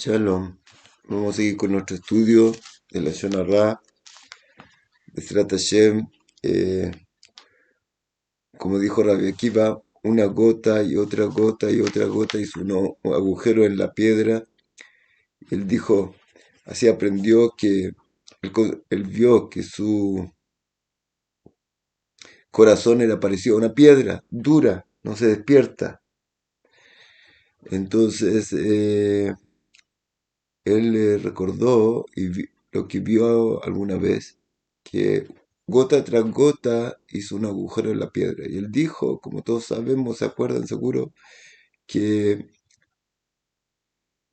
Shalom. Vamos a seguir con nuestro estudio de la Shona Ra, de Srat Hashem. Como dijo Rabbi Akiva, una gota y otra gota y otra gota hizo un agujero en la piedra. Él dijo, así aprendió que él vio que su corazón era parecido a una piedra dura, no se despierta. Entonces él recordó lo que vio alguna vez, que gota tras gota hizo un agujero en la piedra. Y él dijo, como todos sabemos, se acuerdan seguro, que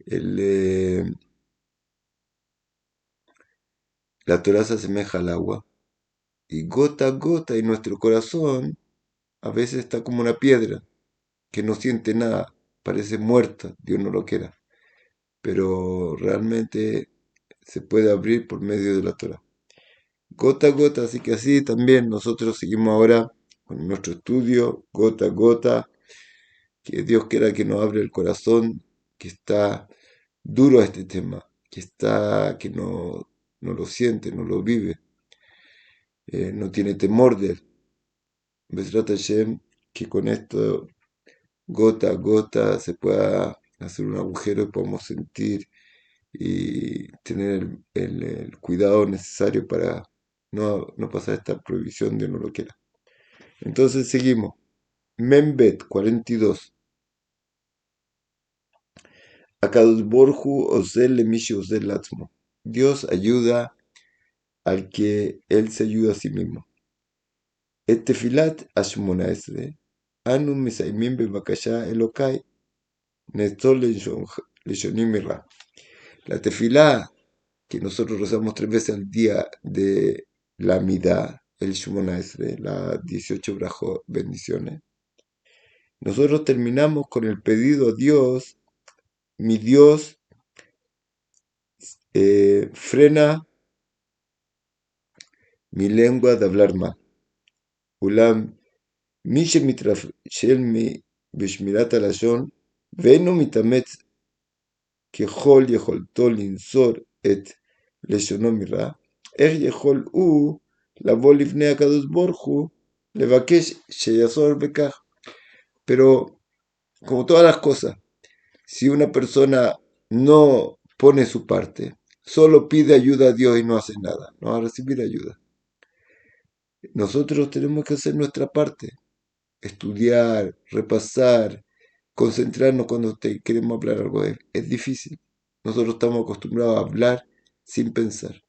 el, la Torah se asemeja al agua. Y gota a gota, y nuestro corazón a veces está como una piedra, que no siente nada, parece muerta, Dios no lo quiera. Pero realmente se puede abrir por medio de la Torah. Gota a gota, así que así también nosotros seguimos ahora con nuestro estudio, gota a gota, que Dios quiera que nos abra el corazón, que está duro a este tema, que no lo siente, no lo vive, no tiene temor de él. Besrat Hashem, que con esto, gota a gota, se pueda hacer un agujero y podamos sentir y tener el cuidado necesario para no pasar esta prohibición, Dios no lo quiera. Entonces seguimos. Membet 42. Akadosh Borju Osel Lemishi Osel Latzmo. Dios ayuda al que él se ayuda a sí mismo. Tefilat Ashmona Esre. Anu Misaimin Bebakasha Elokai. Nestor Leshonim Mirra. La tefilá que nosotros rezamos 3 veces al día de la Midá, el Shmona Esre, las 18 bendiciones. Nosotros terminamos con el pedido a Dios, mi Dios, frena mi lengua de hablar mal. Ulam, mi shemitrashel mi bishmirat alashon, veino mitametz kechol yecholto linsor et לשון מרע, איך יכול הוא לבוא לפני הקדוש ברוך הוא לבקש שיעזור בכך. Pero, como todas las cosas, si una persona no pone su parte, solo pide ayuda a Dios y no hace nada, no va a recibir ayuda. Nosotros tenemos que hacer nuestra parte, estudiar, repasar, concentrarnos cuando queremos hablar algo. Es difícil. Nosotros estamos acostumbrados a hablar sin pensar.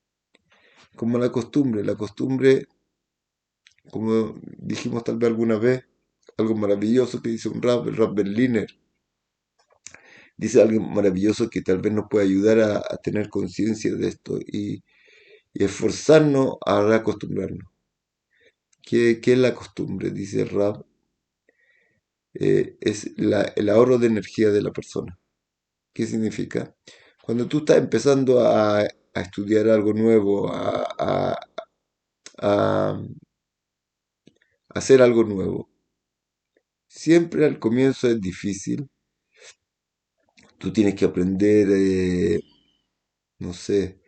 Como la costumbre, como dijimos tal vez alguna vez, algo maravilloso que dice un rab, el rab Berliner, dice algo maravilloso que tal vez nos puede ayudar a tener conciencia de esto y esforzarnos a acostumbrarnos. ¿Qué es la costumbre? Dice el rab, es el ahorro de energía de la persona. ¿Qué significa? Cuando tú estás empezando a estudiar algo nuevo, a hacer algo nuevo, siempre al comienzo es difícil. Tú tienes que aprender, no sé,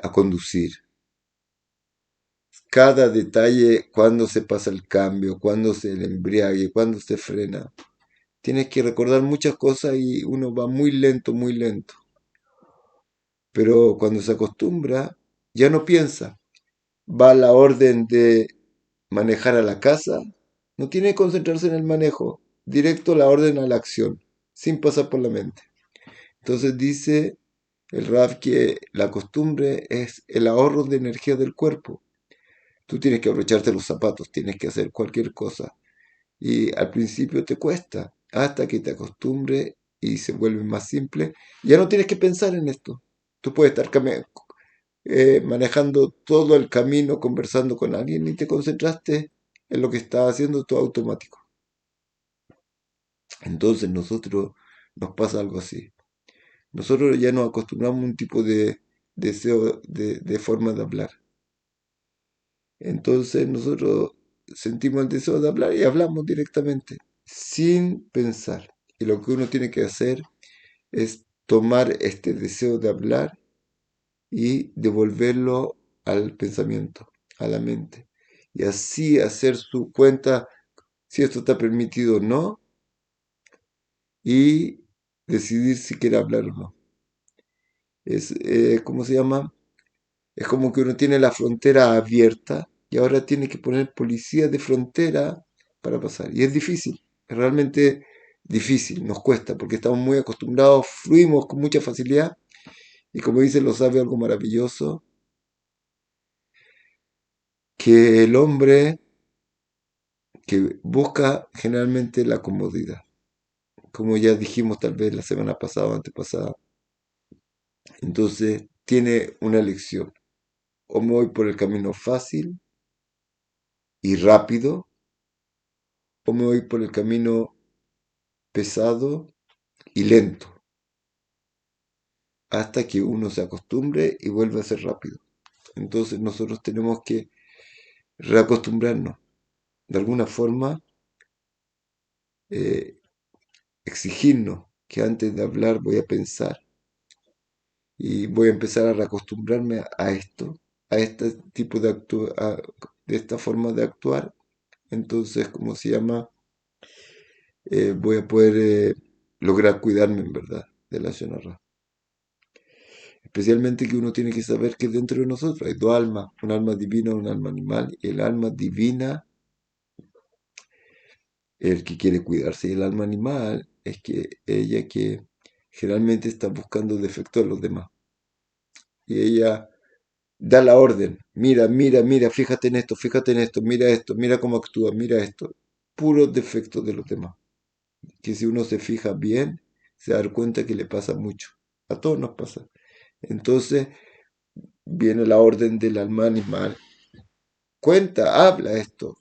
a conducir. Cada detalle, cuándo se pasa el cambio, cuándo se el embriague, cuándo se frena. Tienes que recordar muchas cosas y uno va muy lento, muy lento. Pero cuando se acostumbra, ya no piensa. Va a la orden de manejar a la casa, no tiene que concentrarse en el manejo, directo la orden a la acción, sin pasar por la mente. Entonces dice el Raf que la costumbre es el ahorro de energía del cuerpo. Tú tienes que abrocharte los zapatos, tienes que hacer cualquier cosa. Y al principio te cuesta, hasta que te acostumbres y se vuelve más simple. Ya no tienes que pensar en esto. Tú puedes estar manejando todo el camino, conversando con alguien y te concentraste en lo que estás haciendo todo automático. Entonces nosotros nos pasa algo así. Nosotros ya nos acostumbramos a un tipo de deseo, de forma de hablar. Entonces nosotros sentimos el deseo de hablar y hablamos directamente, sin pensar. Y lo que uno tiene que hacer es tomar este deseo de hablar y devolverlo al pensamiento, a la mente. Y así hacer su cuenta si esto está permitido o no y decidir si quiere hablar o no. ¿Cómo se llama? Es como que uno tiene la frontera abierta y ahora tiene que poner policía de frontera para pasar. Y es difícil, es realmente difícil, nos cuesta, porque estamos muy acostumbrados, fluimos con mucha facilidad. Y como dicen los sabios, algo maravilloso, que el hombre que busca generalmente la comodidad. Como ya dijimos tal vez la semana pasada o antepasada. Entonces tiene una elección. O me voy por el camino fácil y rápido, o me voy por el camino pesado y lento, hasta que uno se acostumbre y vuelve a ser rápido. Entonces nosotros tenemos que reacostumbrarnos. De alguna forma, eh, exigirnos que antes de hablar voy a pensar y voy a empezar a reacostumbrarme a esto, a este tipo de de esta forma de actuar. Entonces, ¿cómo se llama? Voy a poder lograr cuidarme en verdad de la Shonara. Especialmente que uno tiene que saber que dentro de nosotros hay dos almas, un alma divina y un alma animal. Y el alma divina es el que quiere cuidarse y el alma animal es que ella que generalmente está buscando defectos en los demás. Y ella da la orden, mira, mira, mira, fíjate en esto, mira cómo actúa, mira esto. Puros defectos de los demás. Que si uno se fija bien, se da cuenta que le pasa mucho. A todos nos pasa. Entonces viene la orden del alma animal. Cuenta, habla esto.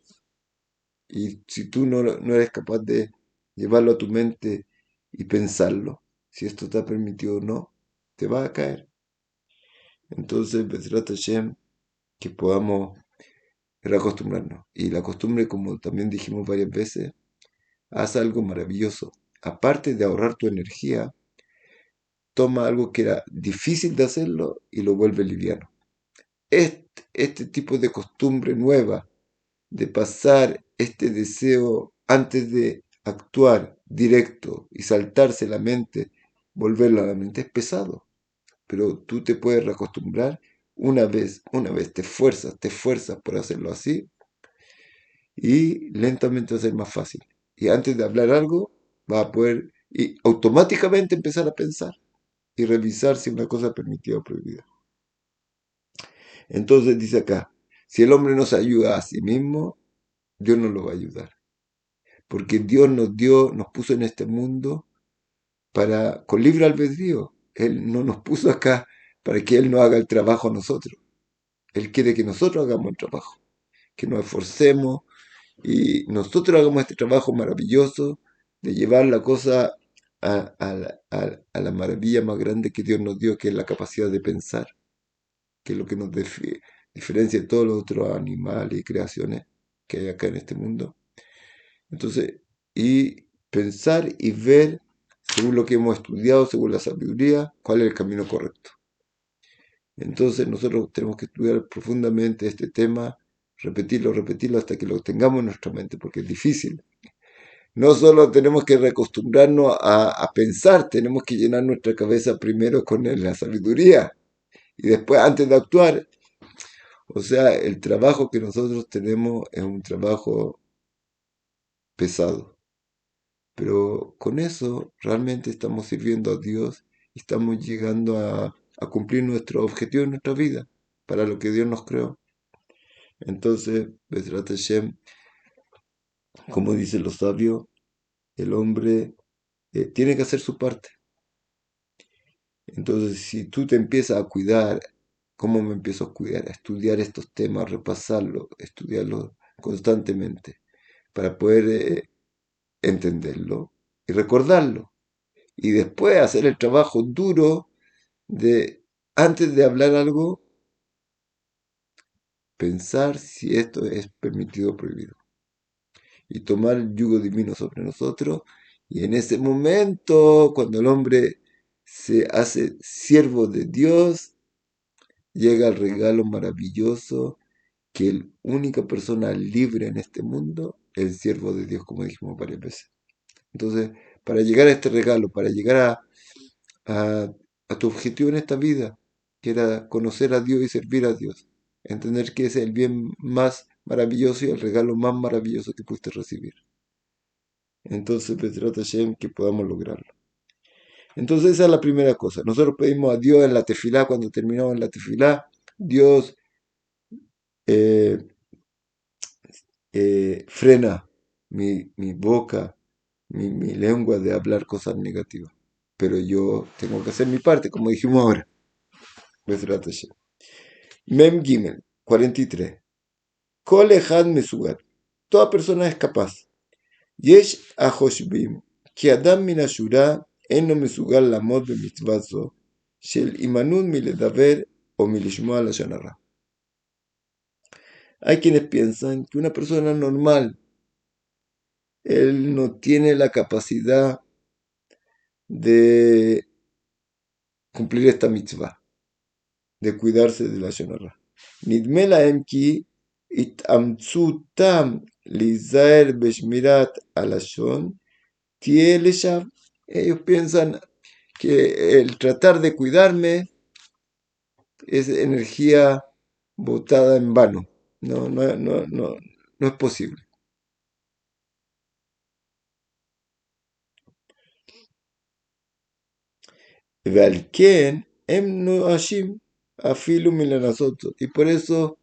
Y si tú no eres capaz de llevarlo a tu mente y pensarlo, si esto está permitido o no, te va a caer. Entonces, Bezrat Hashem, que podamos reacostumbrarnos. Y la costumbre, como también dijimos varias veces, haz algo maravilloso. Aparte de ahorrar tu energía, toma algo que era difícil de hacerlo y lo vuelve liviano. Este tipo de costumbre nueva de pasar este deseo antes de actuar directo y saltarse la mente, volverlo a la mente, es pesado. Pero tú te puedes reacostumbrar una vez, te esfuerzas por hacerlo así y lentamente va a ser más fácil. Y antes de hablar algo, vas a poder y automáticamente empezar a pensar y revisar si una cosa es permitida o prohibida. Entonces dice acá, si el hombre no se ayuda a sí mismo, Dios no lo va a ayudar. Porque Dios nos dio, nos puso en este mundo con libre albedrío. Él no nos puso acá para que Él no haga el trabajo a nosotros. Él quiere que nosotros hagamos el trabajo, que nos esforcemos y nosotros hagamos este trabajo maravilloso de llevar la cosa a la maravilla más grande que Dios nos dio, que es la capacidad de pensar, que es lo que nos diferencia de todos los otros animales y creaciones que hay acá en este mundo. Entonces, y pensar y ver, según lo que hemos estudiado, según la sabiduría, cuál es el camino correcto. Entonces, nosotros tenemos que estudiar profundamente este tema, repetirlo, repetirlo hasta que lo tengamos en nuestra mente, porque es difícil. No solo tenemos que reacostumbrarnos a pensar, tenemos que llenar nuestra cabeza primero con la sabiduría y después, antes de actuar. O sea, el trabajo que nosotros tenemos es un trabajo pesado. Pero con eso realmente estamos sirviendo a Dios y estamos llegando a cumplir nuestro objetivo en nuestra vida, para lo que Dios nos creó. Entonces, Bezrat Hashem, como dicen los sabios, el hombre tiene que hacer su parte. Entonces, si tú te empiezas a cuidar, ¿cómo me empiezo a cuidar? A estudiar estos temas, repasarlos, estudiarlos constantemente, para poder entenderlo y recordarlo. Y después hacer el trabajo duro de, antes de hablar algo, pensar si esto es permitido o prohibido. Y tomar el yugo divino sobre nosotros. Y en ese momento, cuando el hombre se hace siervo de Dios, llega al regalo maravilloso que la única persona libre en este mundo es el siervo de Dios, como dijimos varias veces. Entonces, para llegar a este regalo, para llegar a, a tu objetivo en esta vida, que era conocer a Dios y servir a Dios, entender que ese es el bien más maravilloso y el regalo más maravilloso que pudiste recibir. Entonces, Bezrat Hashem, que podamos lograrlo. Entonces, esa es la primera cosa. Nosotros pedimos a Dios en la tefilá, cuando terminamos en la tefilá, Dios eh, frena mi boca, mi lengua de hablar cosas negativas. Pero yo tengo que hacer mi parte, como dijimos ahora. Bezrat Hashem. Mem Gimel, 43. Kol Echad Mesugat. Toda persona es capaz. Yesh Ahoshbim, כי אדם מן השורה אינו מסוגל לעמוד במצווה זו של הימנעות מלדבר o מלשמוע לשון הרע. Hay quienes piensan que una persona normal, él no tiene la capacidad de cumplir esta mitzvah, de cuidarse de la לשון הרע. נדמה להם כי התאמצותם להיזהר בשמירת הלשון תהיה לשווא. Ellos piensan que el tratar de cuidarme es energía botada en vano. No es posible. ועל כן הם נואשים אפילו מלנסות. Y por eso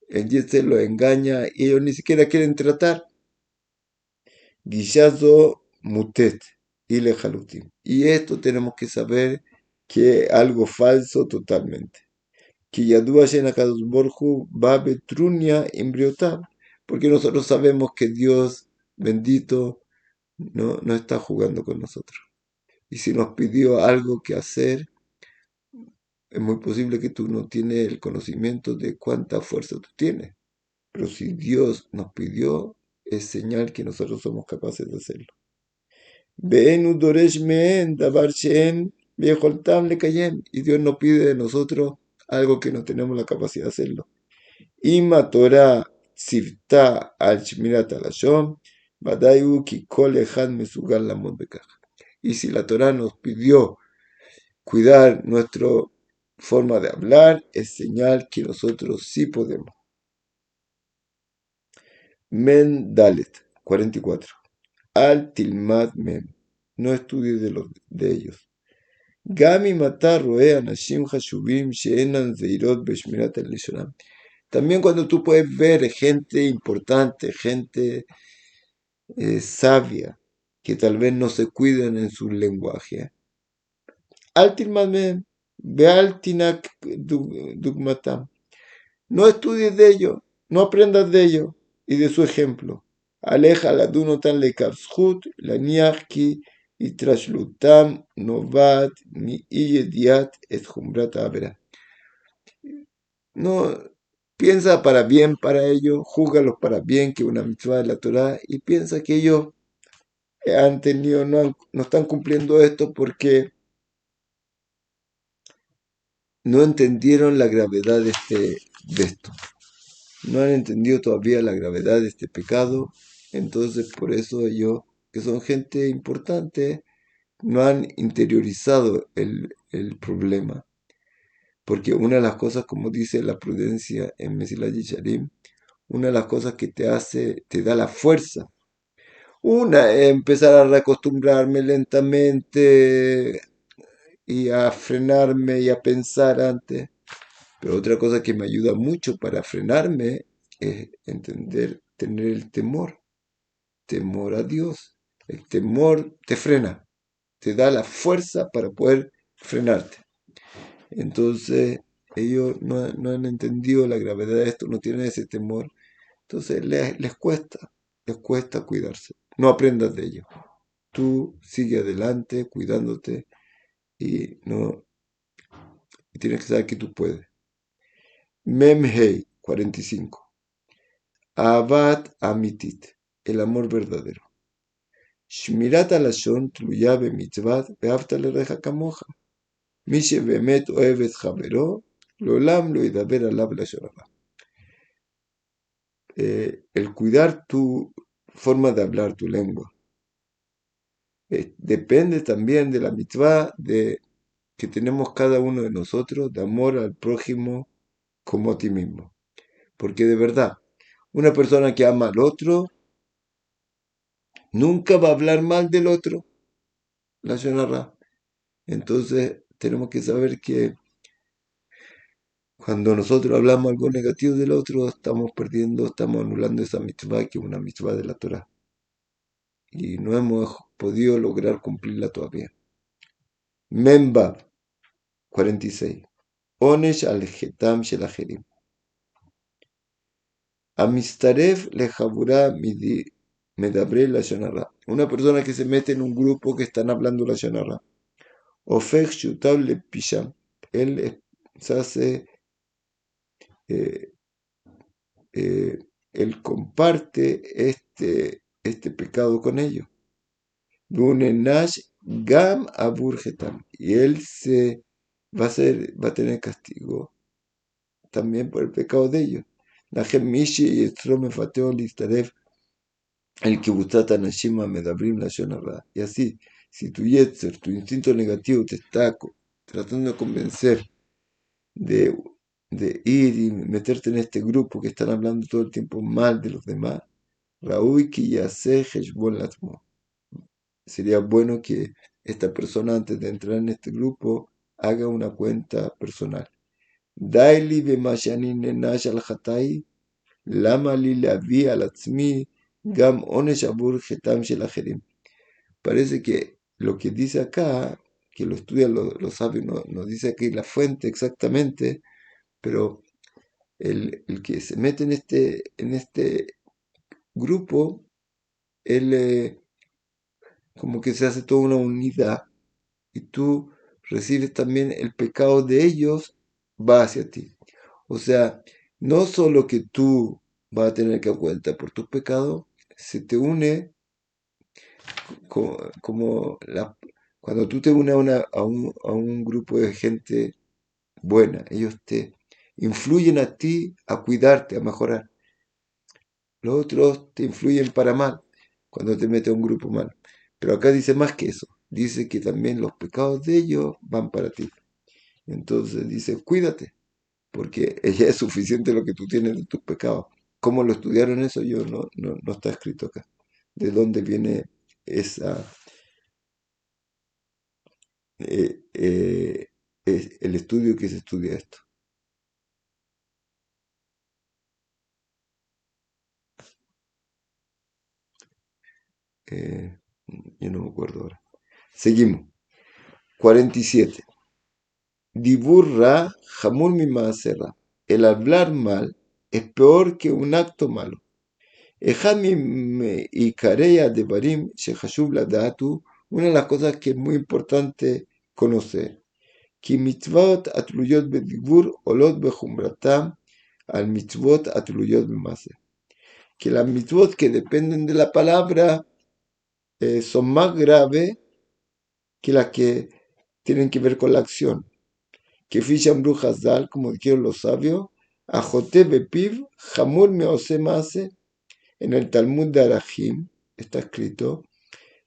el Yetzer los engaña y ellos ni siquiera quieren tratar. Guillazo mutet y lejalutim. Y esto tenemos que saber que es algo falso totalmente. Que Yadua Shenakados Borju va betrunia imbriotab. Porque nosotros sabemos que Dios bendito no está jugando con nosotros. Y si nos pidió algo que hacer, es muy posible que tú no tienes el conocimiento de cuánta fuerza tú tienes. Pero si Dios nos pidió, es señal que nosotros somos capaces de hacerlo. Ve'enu doresh mehen davar she'en be'yecholtam lekayem. Y Dios nos pide de nosotros algo que no tenemos la capacidad de hacerlo. Ima Torah tzivta al shmirat halashon, vadayu ki kol echad mesugal lamod bekach. Y si la Torah nos pidió cuidar nuestra forma de hablar, es señal que nosotros sí podemos. Men Dalet, 44. Al tilmad mem. No estudies de ellos. Gami matar roe anashim hashubim she'enan zeirot beshmirat el-lishonam. También cuando tú puedes ver gente importante, gente sabia, que tal vez no se cuiden en su lenguaje. Al tilmad mem. Beal tinak dugmatam. No estudies de ellos, no aprendas de ellos y de su ejemplo. Aleja la dunotan le kapshut, la niachki y trashlutam novat mi iyediat et jumbrat avera. No piensa para bien para ellos, júgalos para bien, que una mitzvah de la Torah, y piensa que ellos han tenido, no están cumpliendo esto porque no entendieron la gravedad de esto. No han entendido todavía la gravedad de este pecado, entonces por eso ellos, que son gente importante, no han interiorizado el problema. Porque una de las cosas, como dice la prudencia en Mesilat Yesharim, una de las cosas que te hace, te da la fuerza. Una es empezar a reacostumbrarme lentamente y a frenarme y a pensar antes. Pero otra cosa que me ayuda mucho para frenarme es entender, tener el temor a Dios. El temor te frena, te da la fuerza para poder frenarte. Entonces, ellos no han entendido la gravedad de esto, no tienen ese temor. Entonces, les cuesta cuidarse. No aprendas de ellos. Tú sigue adelante, cuidándote y tienes que saber que tú puedes. Memhei 45. Ahavat amitit, el amor verdadero. Shmirat alashon tluya bemitzvat ve'afta lereja kamoja. Mi shebemet ohev et javero, לעולם lo ידבר עליו לשון הרע. El cuidar tu forma de hablar, tu lengua, depende también de la mitzvah que tenemos cada uno de nosotros de amor al prójimo como a ti mismo. Porque de verdad, una persona que ama al otro nunca va a hablar mal del otro, la Shonara. Entonces tenemos que saber que cuando nosotros hablamos algo negativo del otro, estamos perdiendo, estamos anulando esa mitzvah que es una mitzvah de la Torah. Y no hemos podido lograr cumplirla todavía. Memba 46. Onesh al Getam shel Acherim. Amistaref le Jabura Medabre la Shonara. Una persona que se mete en un grupo que están hablando la Shonara. Ofech Shutav le Pisham. Él se hace, eh, él comparte este pecado con ellos. Dunenash Gam Abur Getam. Y él va a tener castigo también por el pecado de ellos. Najem Mishi y Estrome Fateo Listaref. El que gustata Nashima Medabrim la Shonara. Y así, si tu yetzer, tu instinto negativo te está tratando de convencer de, de ir y meterte en este grupo que están hablando todo el tiempo mal de los demás, Raúl que ya se Latmo. Sería bueno que esta persona antes de entrar en este grupo haga una cuenta personal. Daili bemashani nenash al hatai, lama li lavi al atzmi, gam onesh abur getam shel acherim. Parece que lo que dice acá, que lo estudian los sabios, no dice aquí la fuente exactamente, pero el que se mete en este grupo, él como que se hace toda una unidad y tú recibes también el pecado de ellos, va hacia ti. O sea, no solo que tú vas a tener que dar cuenta por tus pecados, se te une como cuando tú te unes a un grupo de gente buena, ellos te influyen a ti a cuidarte, a mejorar. Los otros te influyen para mal cuando te metes a un grupo mal. Pero acá dice más que eso. Dice que también los pecados de ellos van para ti. Entonces dice, cuídate, porque ya es suficiente lo que tú tienes de tus pecados. ¿Cómo lo estudiaron eso? Yo no está escrito acá. ¿De dónde viene esa, el estudio que se estudia esto? Eh, yo no me acuerdo ahora. Seguimos. 47. Diburra jamur mi maaserra. El hablar mal es peor que un acto malo. אחד מעיקרי הדברים שחשוב לדעת הוא, una de las cosas que es muy importante conocer, כי מצוות התלויות בדיבור עולות בחומרתם al mitzvot התלויות במעשה. Que las mitzvot que dependen de la palabra son más graves que las que tienen que ver con la acción. Que fichan brujas dal, como dijeron los sabios, ajote bepiv, jamur me ose mase. En el Talmud de Arahim está escrito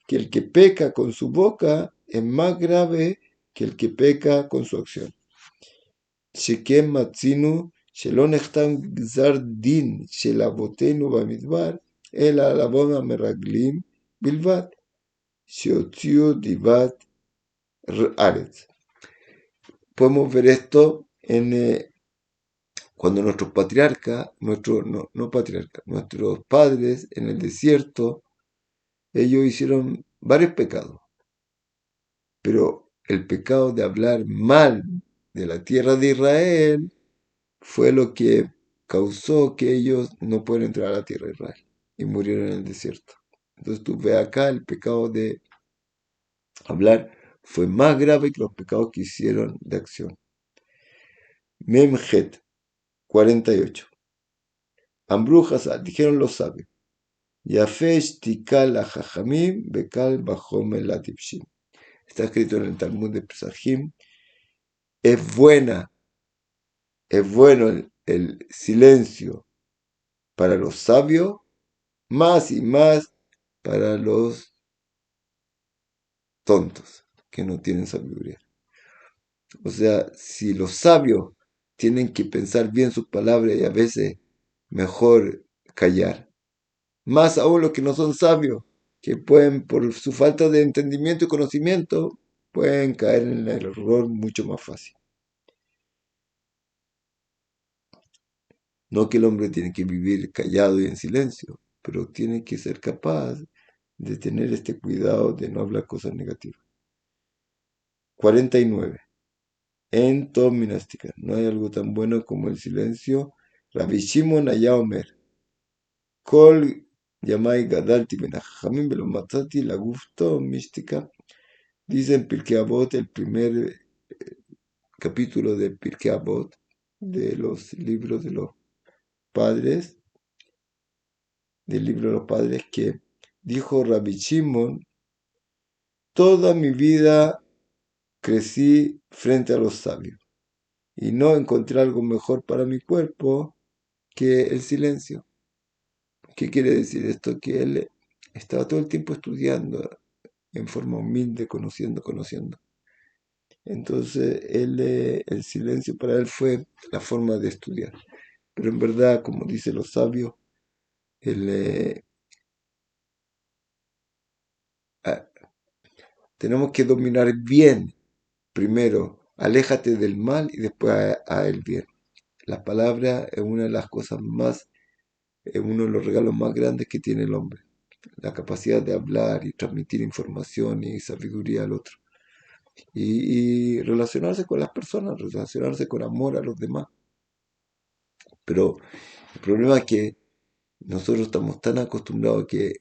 que el que peca con su boca es más grave que el que peca con su acción. Shekem matzinu shelo nechtam gzar din shel avotenu bamidbar el alabon meraglim bilvat sheotziu divat aretz. Podemos ver esto cuando nuestros patriarcas, no patriarcas, nuestros padres en el desierto, ellos hicieron varios pecados, pero el pecado de hablar mal de la tierra de Israel fue lo que causó que ellos no puedan entrar a la tierra de Israel y murieron en el desierto. Entonces tú ves acá el pecado de hablar fue más grave que los pecados que hicieron de acción. Memjet 48. Ambrujas, dijeron los sabios. Yafé shtikal hajamim bekal bajome latipshim. Está escrito en el Talmud de Pesachim. Es buena, es bueno el silencio para los sabios, más y más para los tontos, que no tienen sabiduría. O sea, si los sabios tienen que pensar bien sus palabras y a veces mejor callar, más aún los que no son sabios, que pueden, por su falta de entendimiento y conocimiento, pueden caer en el error mucho más fácil. No que el hombre tiene que vivir callado y en silencio, pero tiene que ser capaz de tener este cuidado de no hablar cosas negativas. 49. En Minástica, no hay algo tan bueno como el silencio. Rabbi Shimon allá Omer, Kol Yamai Gadalti Benajamim Belomatati la Gufto Mística. Dice en Pirkei Avot, el primer capítulo de Pirkei Avot, de los libros de los padres, del libro de los padres, que dijo Rabbi Shimon: toda mi vida crecí frente a los sabios y no encontré algo mejor para mi cuerpo que el silencio. ¿Qué quiere decir esto? Que él estaba todo el tiempo estudiando en forma humilde, conociendo. Entonces, el silencio para él fue la forma de estudiar. Pero en verdad, como dicen los sabios, el, ah, tenemos que dominar bien primero. Aléjate del mal y después a el bien. La palabra es una de las cosas más, es uno de los regalos más grandes que tiene el hombre. La capacidad de hablar y transmitir información y sabiduría al otro. Y relacionarse con las personas, relacionarse con amor a los demás. Pero el problema es que nosotros estamos tan acostumbrados a que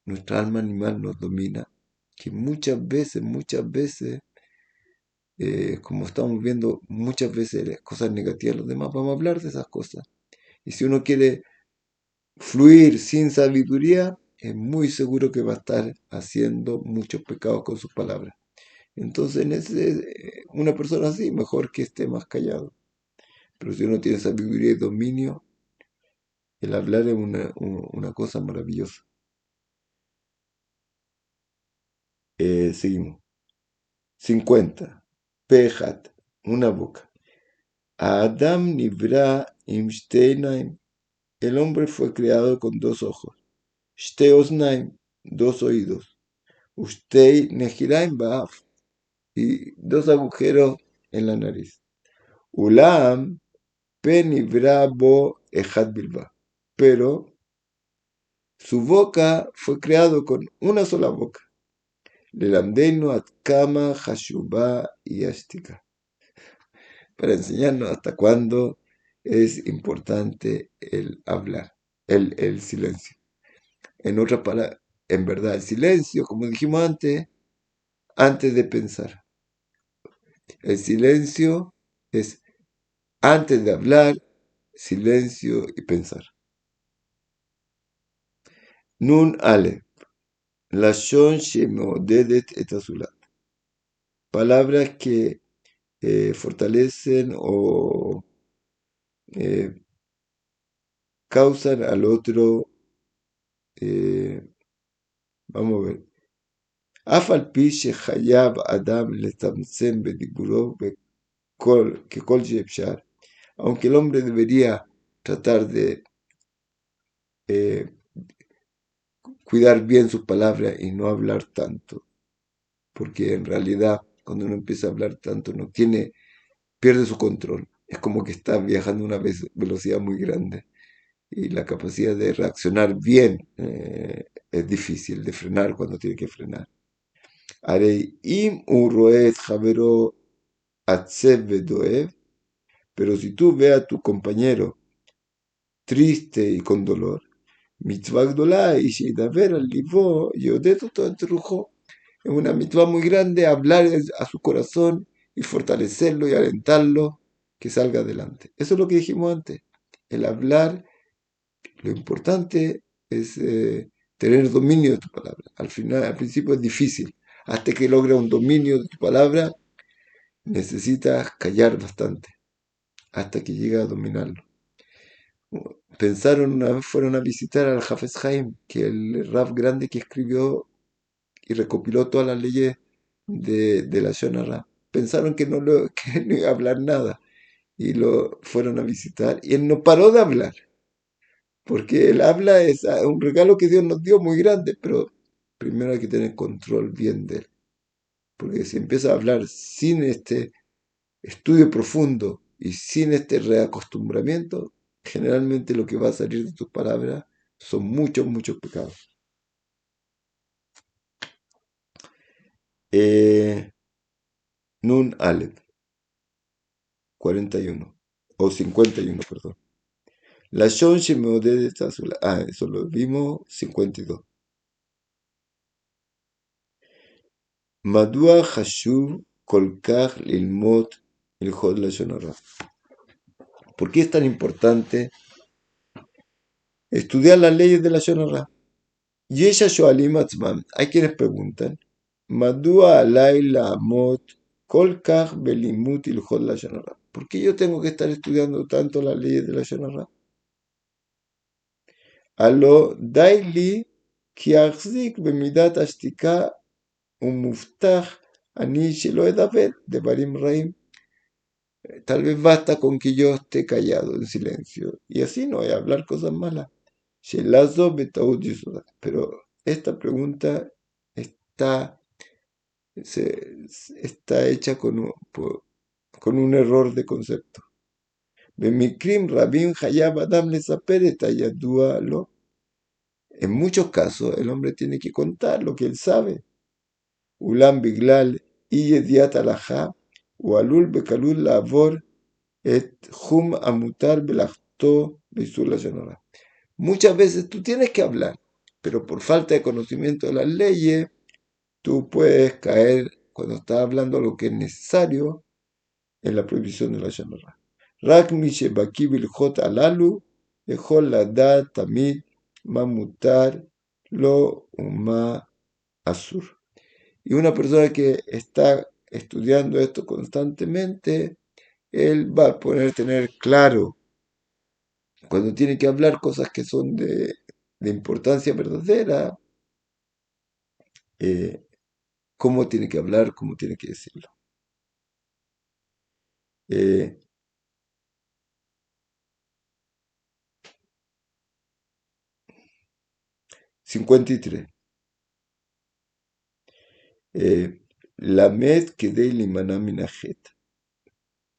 nuestra alma animal nos domina, que muchas veces, como estamos viendo muchas veces cosas negativas de los demás, vamos a hablar de esas cosas. Y si uno quiere fluir sin sabiduría, es muy seguro que va a estar haciendo muchos pecados con sus palabras. Entonces, una persona así, mejor que esté más callado. Pero si uno tiene sabiduría y dominio, el hablar es una cosa maravillosa. Seguimos. 50. Pejat, una boca. Adam nivra im shteinaim. El hombre fue creado con dos ojos. Shteosnaim, dos oídos. Ushtei nehiraim baaf. Y dos agujeros en la nariz. Ulam penivra bo ejat bilba. Pero su boca fue creado con una sola boca. Lelamdeinu atkama hashubá y ashtika. Para enseñarnos hasta cuándo es importante el hablar, el silencio. En otras palabras, en verdad, el silencio, como dijimos antes de pensar. El silencio es antes de hablar, silencio y pensar. Nun ale, lashon shemeodedet et azulat. Palabras que fortalecen o eh, causan al otro, vamos a ver, Afal pi shehayab adam letamsem bediburo kekol sheefshar. Aunque el hombre debería tratar de eh, cuidar bien sus palabras y no hablar tanto, porque en realidad cuando uno empieza a hablar tanto pierde su control. Es como que está viajando a una velocidad muy grande y la capacidad de reaccionar bien es difícil, de frenar cuando tiene que frenar. Harei im un roet javero atzev vedoev, pero si tú ves a tu compañero triste y con dolor, mitzvah gdolá y shidaber al libo yodeto todo entrujo. Es una mitzvah muy grande hablar a su corazón y fortalecerlo y alentarlo que salga adelante. Eso es lo que dijimos antes. El hablar, lo importante es tener dominio de tu palabra. Al final, al principio es difícil. Hasta que logras un dominio de tu palabra, necesitas callar bastante, hasta que llegas a dominarlo. Pensaron una vez, fueron a visitar al Hafez Haim, que el Rab grande que escribió y recopiló todas las leyes de la Shonara. Pensaron que que no iba a hablar nada y lo fueron a visitar y él no paró de hablar, porque el habla es un regalo que Dios nos dio muy grande, pero primero hay que tener control bien de él, porque si empieza a hablar sin este estudio profundo y sin este reacostumbramiento, generalmente lo que va a salir de tus palabras son muchos, muchos pecados. Nun Aleph, 41, o 51, perdón. La Shon Shemeoded está azul. Ah, eso lo vimos, 52. Madua Hashuv Kolkach Lilmot Ilhot Lashon Hara. ¿Por qué es tan importante estudiar las leyes de la Lashon Hara? Yesha Shoalim Atzman. Hay quienes preguntan, Madua Alay Laamot Kolkach Belimut Ilhot Lashon Hara. ¿Por qué yo tengo que estar estudiando tanto las leyes de la Lashon Hara? Alo Daili Kiachzik Bemidat Ashtika Umuftach Ani Shelo Edavet de Barim Raim. Tal vez basta con que yo esté callado en silencio y así no voy a hablar cosas malas. Shelazo Betaud Yusuda. Pero esta pregunta está, está hecha con un error de concepto. Bemikrim Rabin Hayab Adam Lesaper Etayadua lo. En muchos casos el hombre tiene que contar lo que él sabe. Ulam Biglal Iyediat Alajá Ualul Bekalul Lavor Et Hum Amutar Belachto Beisur la Shonara. Muchas veces tú tienes que hablar, pero por falta de conocimiento de las leyes, tú puedes caer cuando estás hablando lo que es necesario en la prohibición de la Shonara. Rak mi shebaki bilhot alalu, ejol ladat tamid mamutar lo uma asur. Y una persona que está estudiando esto constantemente, él va a poder tener claro cuando tiene que hablar cosas que son de importancia verdadera, eh, cómo tiene que hablar, cómo tiene que decirlo. Eh, 53. Lamed Kedei Limana Minajet.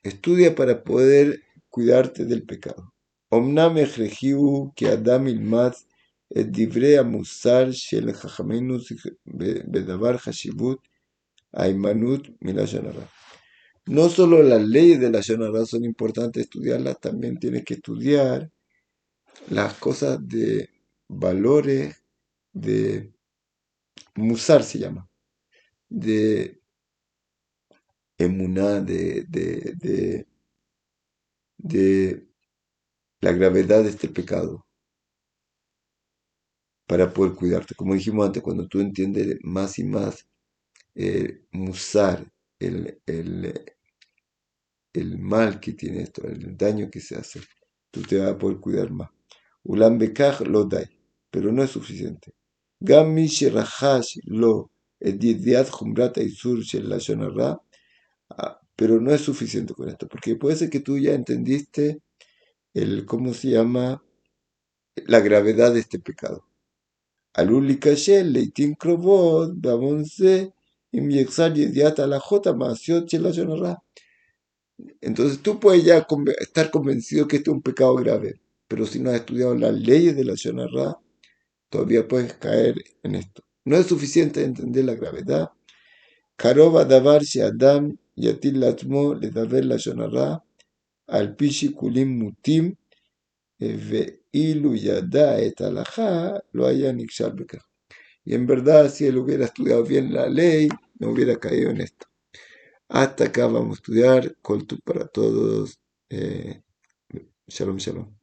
Estudia para poder cuidarte del pecado. Omnam echrehiu que Adam ilmad et divrei amusar shel chachamenu bedavar hashivut aimanut milashon hara. No solo las leyes de la Shonara son importantes estudiarlas, también tienes que estudiar las cosas de valores, de musar se llama, de emuná, de la gravedad de este pecado, para poder cuidarte. Como dijimos antes, cuando tú entiendes más y más musar, el, el, el mal que tiene esto, el daño que se hace, tú te vas a poder cuidar más. Ulam bekach lo dai, pero no es suficiente. Gam mi sherahash lo edidiat humrat aizur shel lashon hara, pero no es suficiente con esto, porque puede ser que tú ya entendiste ¿cómo se llama? La gravedad de este pecado. Alul likashel leitin krovot bavonse im yexar yediat alajot amaasiot shel lashon hara. Entonces tú puedes ya estar convencido que esto es un pecado grave, pero si no has estudiado las leyes de la Shon Ra, todavía puedes caer en esto. No es suficiente entender la gravedad. Karova davar she'adam yatil latmo ledaver la Shon Ra al pishi kulim mutim ve'ilu yada et alajá lo haya nikshal bekaj. Y en verdad, si él hubiera estudiado bien la ley, no hubiera caído en esto. Hasta acá vamos a estudiar. Coltu para todos. Shalom, shalom.